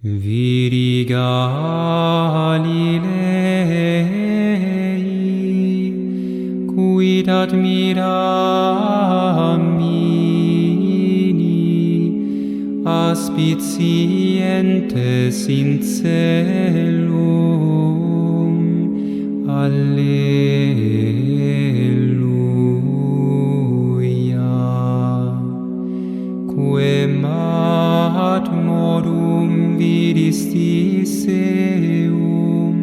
Viri Galilei, quid admiramini, aspicientes in celum. Alleluia. Quem ad modum vidistis eum,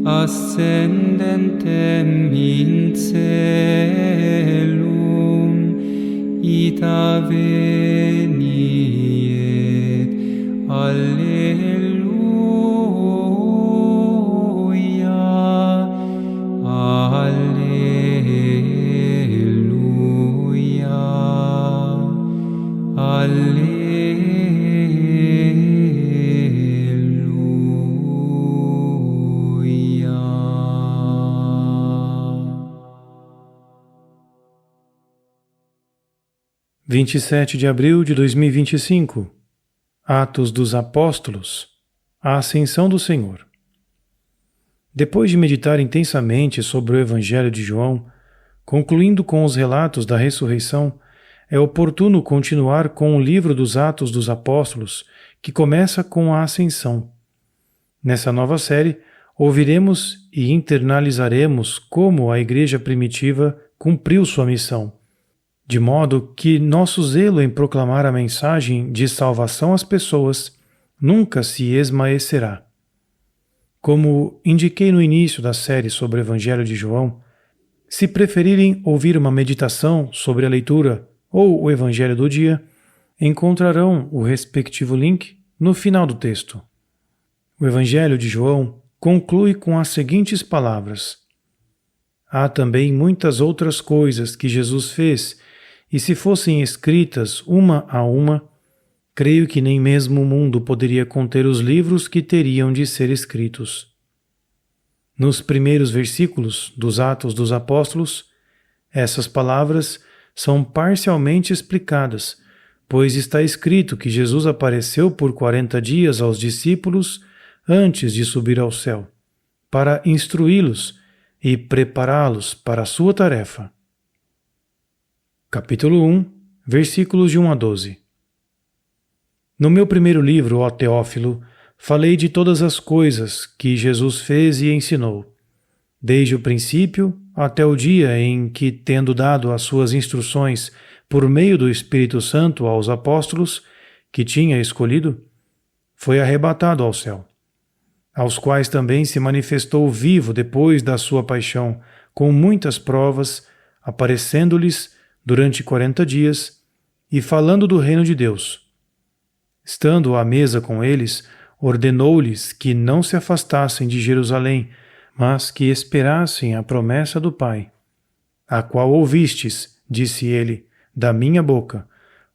ascendentem in celum, ita veniet. Alleluia. Alleluia. Alleluia. 27 de abril de 2025. Atos dos Apóstolos. A Ascensão do Senhor. Depois de meditar intensamente sobre o Evangelho de João, concluindo com os relatos da ressurreição, é oportuno continuar com o livro dos Atos dos Apóstolos, que começa com a Ascensão. Nessa nova série, ouviremos e internalizaremos como a Igreja primitiva cumpriu sua missão, de modo que nosso zelo em proclamar a mensagem de salvação às pessoas nunca se esmaecerá. Como indiquei no início da série sobre o Evangelho de João, se preferirem ouvir uma meditação sobre a leitura ou o Evangelho do dia, encontrarão o respectivo link no final do texto. O Evangelho de João conclui com as seguintes palavras: há também muitas outras coisas que Jesus fez, e se fossem escritas uma a uma, creio que nem mesmo o mundo poderia conter os livros que teriam de ser escritos. Nos primeiros versículos dos Atos dos Apóstolos, essas palavras são parcialmente explicadas, pois está escrito que Jesus apareceu por 40 dias aos discípulos antes de subir ao céu, para instruí-los e prepará-los para a sua tarefa. Capítulo 1, versículos de 1 a 12. No meu primeiro livro, ó Teófilo, falei de todas as coisas que Jesus fez e ensinou, desde o princípio até o dia em que, tendo dado as suas instruções por meio do Espírito Santo aos apóstolos que tinha escolhido, foi arrebatado ao céu, aos quais também se manifestou vivo depois da sua paixão, com muitas provas, aparecendo-lhes durante 40 dias e falando do reino de Deus. Estando à mesa com eles, ordenou-lhes que não se afastassem de Jerusalém, mas que esperassem a promessa do Pai, a qual ouvistes, disse ele, da minha boca,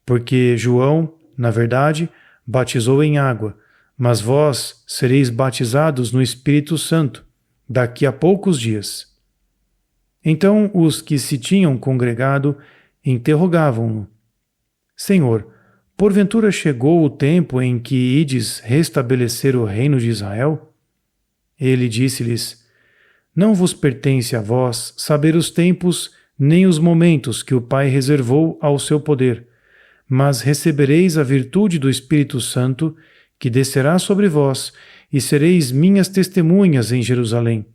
porque João, na verdade, batizou em água, mas vós sereis batizados no Espírito Santo, daqui a poucos dias. Então os que se tinham congregado interrogavam-no: Senhor, porventura chegou o tempo em que ides restabelecer o reino de Israel? Ele disse-lhes: Não vos pertence a vós saber os tempos nem os momentos que o Pai reservou ao seu poder, mas recebereis a virtude do Espírito Santo, que descerá sobre vós, e sereis minhas testemunhas em Jerusalém,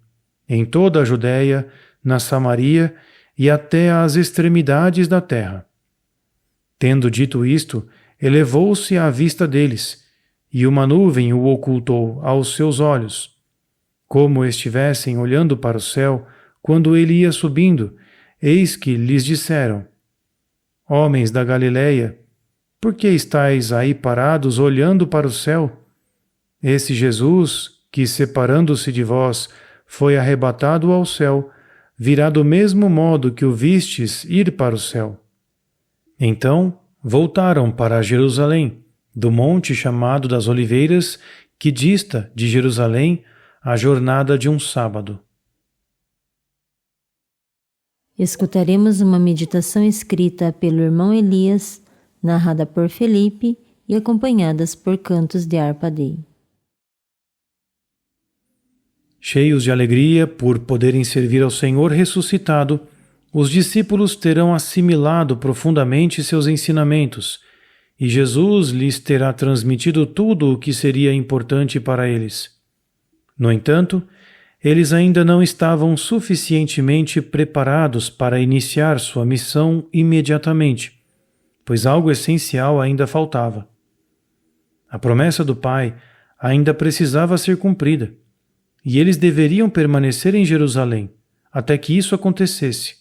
em toda a Judéia, na Samaria e até às extremidades da terra. Tendo dito isto, elevou-se à vista deles, e uma nuvem o ocultou aos seus olhos, como estivessem olhando para o céu quando ele ia subindo. Eis que lhes disseram: Homens da Galileia, por que estáis aí parados olhando para o céu? Esse Jesus, que separando-se de vós, foi arrebatado ao céu, virá do mesmo modo que o vistes ir para o céu. Então voltaram para Jerusalém, do monte chamado das Oliveiras, que dista de Jerusalém a jornada de um sábado. Escutaremos uma meditação escrita pelo irmão Elias, narrada por Felipe e acompanhadas por cantos de harpa dei. Cheios de alegria por poderem servir ao Senhor ressuscitado, os discípulos terão assimilado profundamente seus ensinamentos, e Jesus lhes terá transmitido tudo o que seria importante para eles. No entanto, eles ainda não estavam suficientemente preparados para iniciar sua missão imediatamente, pois algo essencial ainda faltava. A promessa do Pai ainda precisava ser cumprida, e eles deveriam permanecer em Jerusalém até que isso acontecesse.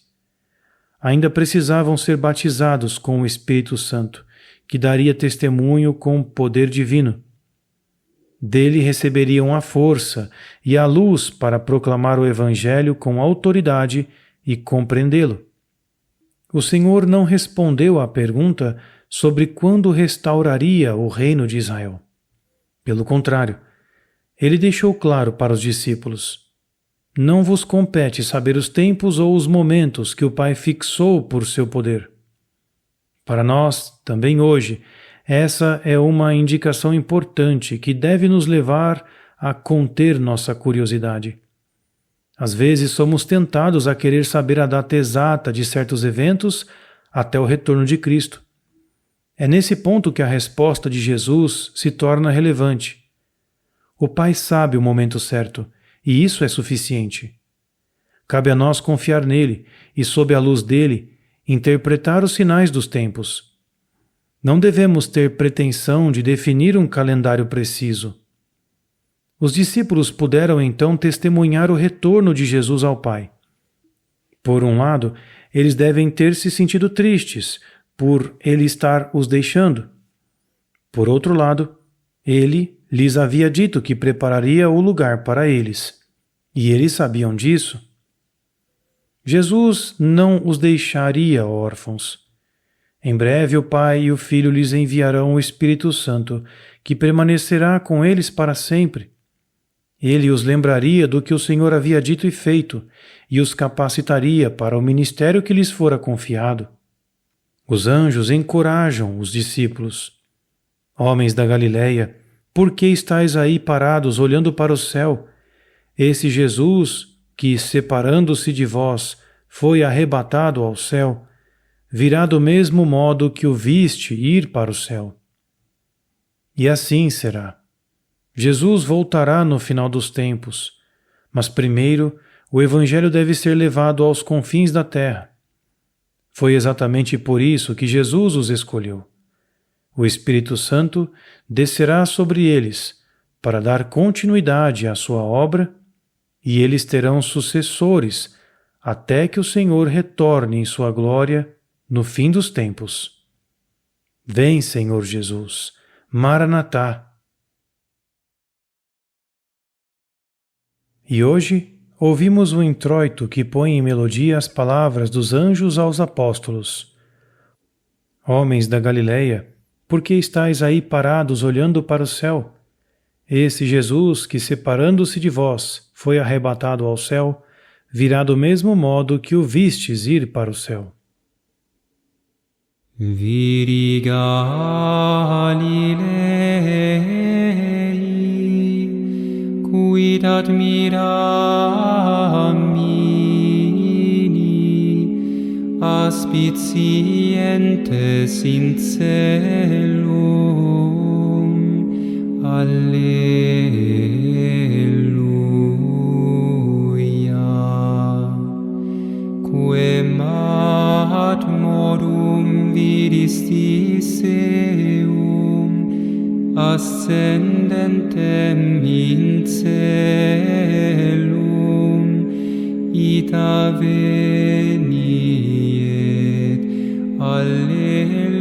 Ainda precisavam ser batizados com o Espírito Santo, que daria testemunho com poder divino. Dele receberiam a força e a luz para proclamar o Evangelho com autoridade e compreendê-lo. O Senhor não respondeu à pergunta sobre quando restauraria o reino de Israel. Pelo contrário, ele deixou claro para os discípulos: não vos compete saber os tempos ou os momentos que o Pai fixou por seu poder. Para nós, também hoje, essa é uma indicação importante que deve nos levar a conter nossa curiosidade. Às vezes somos tentados a querer saber a data exata de certos eventos até o retorno de Cristo. É nesse ponto que a resposta de Jesus se torna relevante. O Pai sabe o momento certo, e isso é suficiente. Cabe a nós confiar nele e, sob a luz dele, interpretar os sinais dos tempos. Não devemos ter pretensão de definir um calendário preciso. Os discípulos puderam então testemunhar o retorno de Jesus ao Pai. Por um lado, eles devem ter se sentido tristes por ele estar os deixando. Por outro lado, ele lhes havia dito que prepararia o lugar para eles, e eles sabiam disso. Jesus não os deixaria órfãos. Em breve o Pai e o Filho lhes enviarão o Espírito Santo, que permanecerá com eles para sempre. Ele os lembraria do que o Senhor havia dito e feito, e os capacitaria para o ministério que lhes fora confiado. Os anjos encorajam os discípulos. Homens da Galileia, por que estáis aí parados olhando para o céu? Esse Jesus, que, separando-se de vós, foi arrebatado ao céu, virá do mesmo modo que o viste ir para o céu. E assim será. Jesus voltará no final dos tempos, mas primeiro o Evangelho deve ser levado aos confins da terra. Foi exatamente por isso que Jesus os escolheu. O Espírito Santo descerá sobre eles para dar continuidade à sua obra, e eles terão sucessores até que o Senhor retorne em sua glória no fim dos tempos. Vem, Senhor Jesus, Maranatá. E hoje ouvimos o introito que põe em melodia as palavras dos anjos aos apóstolos. Homens da Galileia, por que estáis aí parados olhando para o céu? Esse Jesus, que separando-se de vós, foi arrebatado ao céu, virá do mesmo modo que o vistes ir para o céu. Viri Galilei, quid admiramini, aspicientes in celum. Alleluia. Quem ad modum vidistis eum, ascendentem in celum, ita veniet. Alleluia.